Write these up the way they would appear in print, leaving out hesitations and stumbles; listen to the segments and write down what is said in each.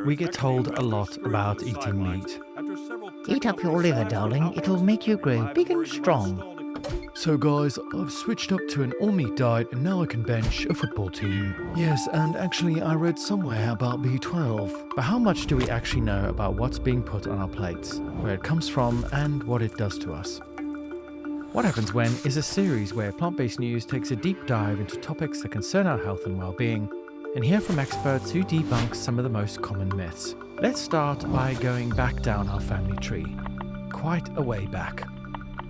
We get told a lot about eating meat. Eat up your liver, darling. It'll make you grow big and strong. So guys, I've switched up to an all-meat diet and now I can bench a football team. Yes, and actually I read somewhere about B12. But how much do we actually know about what's being put on our plates, where it comes from and what it does to us? What Happens When is a series where Plant-Based News takes a deep dive into topics that concern our health and well-being and hear from experts who debunk some of the most common myths. Let's start by going back down our family tree, quite a way back.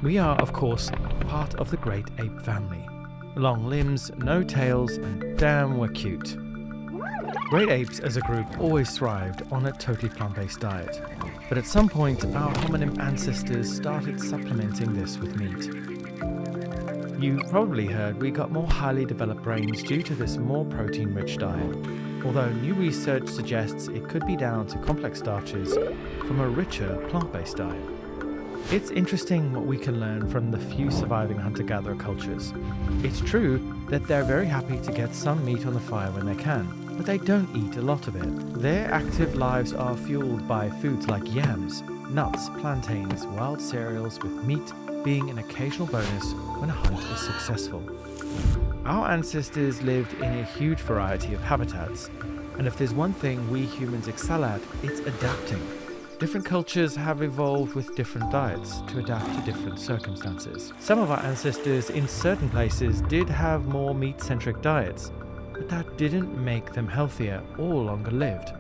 We are, of course, part of the great ape family. Long limbs, no tails, and damn, we're cute. Great apes as a group always thrived on a totally plant-based diet. But at some point, our hominin ancestors started supplementing this with meat. You probably heard we got more highly developed brains due to this more protein-rich diet, although new research suggests it could be down to complex starches from a richer plant-based diet. It's interesting what we can learn from the few surviving hunter-gatherer cultures. It's true that they're very happy to get some meat on the fire when they can, but they don't eat a lot of it. Their active lives are fueled by foods like yams, nuts, plantains, wild cereals, with meat being an occasional bonus when a hunt is successful. Our ancestors lived in a huge variety of habitats, and if there's one thing we humans excel at, it's adapting. Different cultures have evolved with different diets to adapt to different circumstances. Some of our ancestors in certain places did have more meat-centric diets, but that didn't make them healthier or longer lived.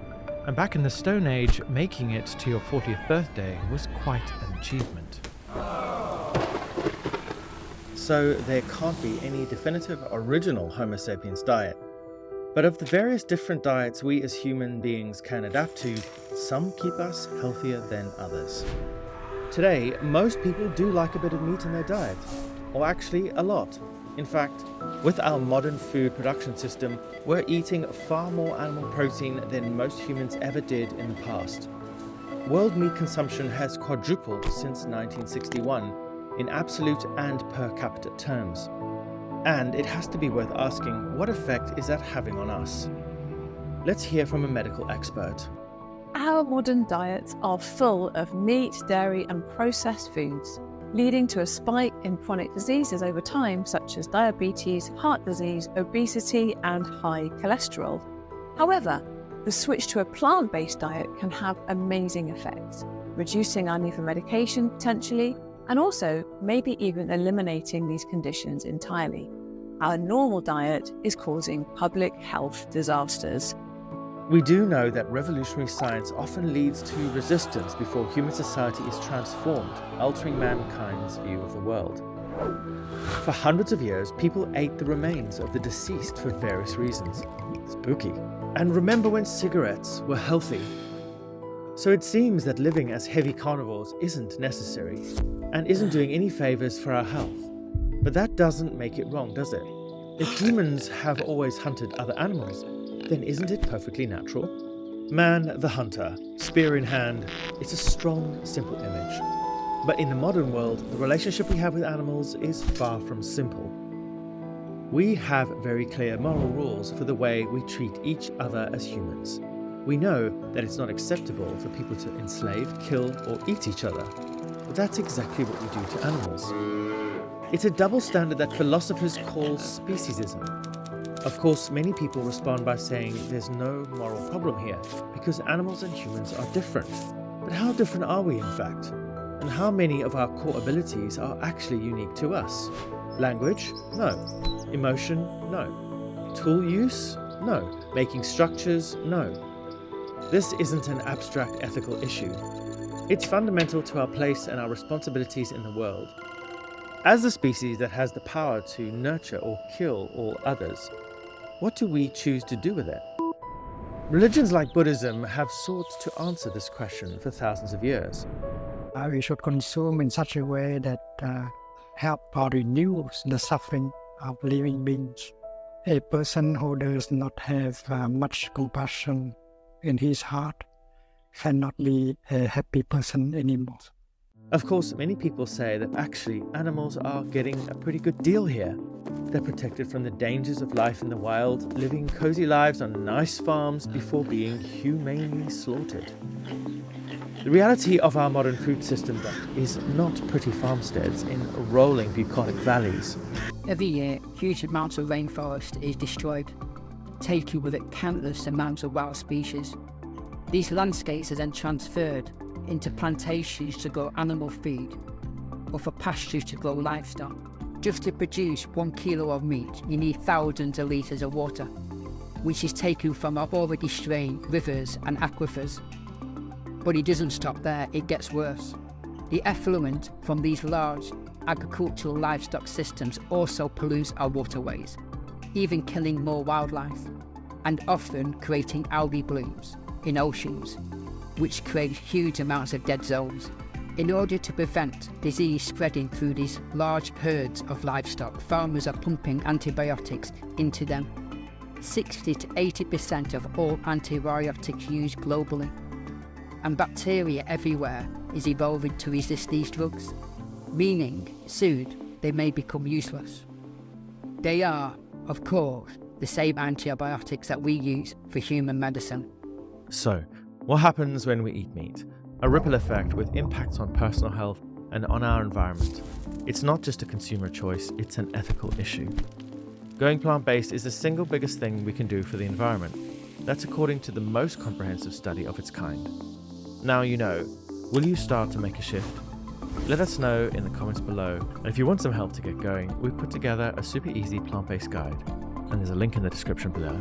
And back in the Stone Age, making it to your 40th birthday was quite an achievement. So there can't be any definitive original Homo sapiens diet. But of the various different diets we as human beings can adapt to, some keep us healthier than others. Today, most people do like a bit of meat in their diet, or actually a lot. In fact, with our modern food production system, we're eating far more animal protein than most humans ever did in the past. World meat consumption has quadrupled since 1961, in absolute and per capita terms. And it has to be worth asking, what effect is that having on us? Let's hear from a medical expert. Our modern diets are full of meat, dairy, and processed foods, leading to a spike in chronic diseases over time, such as diabetes, heart disease, obesity, and high cholesterol. However, the switch to a plant-based diet can have amazing effects, reducing our need for medication potentially, and also maybe even eliminating these conditions entirely. Our normal diet is causing public health disasters. We do know that revolutionary science often leads to resistance before human society is transformed, altering mankind's view of the world. For hundreds of years, people ate the remains of the deceased for various reasons. Spooky. And remember when cigarettes were healthy? So it seems that living as heavy carnivores isn't necessary, and isn't doing any favors for our health. But that doesn't make it wrong, does it? If humans have always hunted other animals, then isn't it perfectly natural? Man the hunter, spear in hand, it's a strong, simple image. But in the modern world, the relationship we have with animals is far from simple. We have very clear moral rules for the way we treat each other as humans. We know that it's not acceptable for people to enslave, kill, or eat each other. But that's exactly what we do to animals. It's a double standard that philosophers call speciesism. Of course, many people respond by saying there's no moral problem here, because animals and humans are different. But how different are we, in fact? And how many of our core abilities are actually unique to us? Language? No. Emotion? No. Tool use? No. Making structures? No. This isn't an abstract ethical issue. It's fundamental to our place and our responsibilities in the world. As the species that has the power to nurture or kill all others, what do we choose to do with it? Religions like Buddhism have sought to answer this question for thousands of years. We should consume in such a way that help or reduce the suffering of living beings. A person who does not have much compassion in his heart cannot be a happy person anymore. Of course, many people say that actually animals are getting a pretty good deal here. They're protected from the dangers of life in the wild, living cozy lives on nice farms before being humanely slaughtered. The reality of our modern food system, though, is not pretty farmsteads in rolling bucolic valleys. Every year, huge amounts of rainforest is destroyed, taking with it countless amounts of wild species. These landscapes are then transferred into plantations to grow animal feed, or for pastures to grow livestock. Just to produce 1 kilo of meat, you need thousands of litres of water, which is taken from our already strained rivers and aquifers. But it doesn't stop there, it gets worse. The effluent from these large agricultural livestock systems also pollutes our waterways, even killing more wildlife, and often creating algae blooms in oceans, which create huge amounts of dead zones. In order to prevent disease spreading through these large herds of livestock, farmers are pumping antibiotics into them. 60 to 80% of all antibiotics used globally. And bacteria everywhere is evolving to resist these drugs, meaning soon they may become useless. They are, of course, the same antibiotics that we use for human medicine. So, what happens when we eat meat? A ripple effect with impacts on personal health and on our environment. It's not just a consumer choice, it's an ethical issue. Going plant-based is the single biggest thing we can do for the environment. That's according to the most comprehensive study of its kind. Now you know. Will you start to make a shift? Let us know in the comments below. And if you want some help to get going, we've put together a super easy plant-based guide. And there's a link in the description below.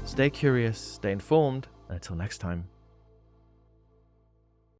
Stay curious, stay informed, and until next time.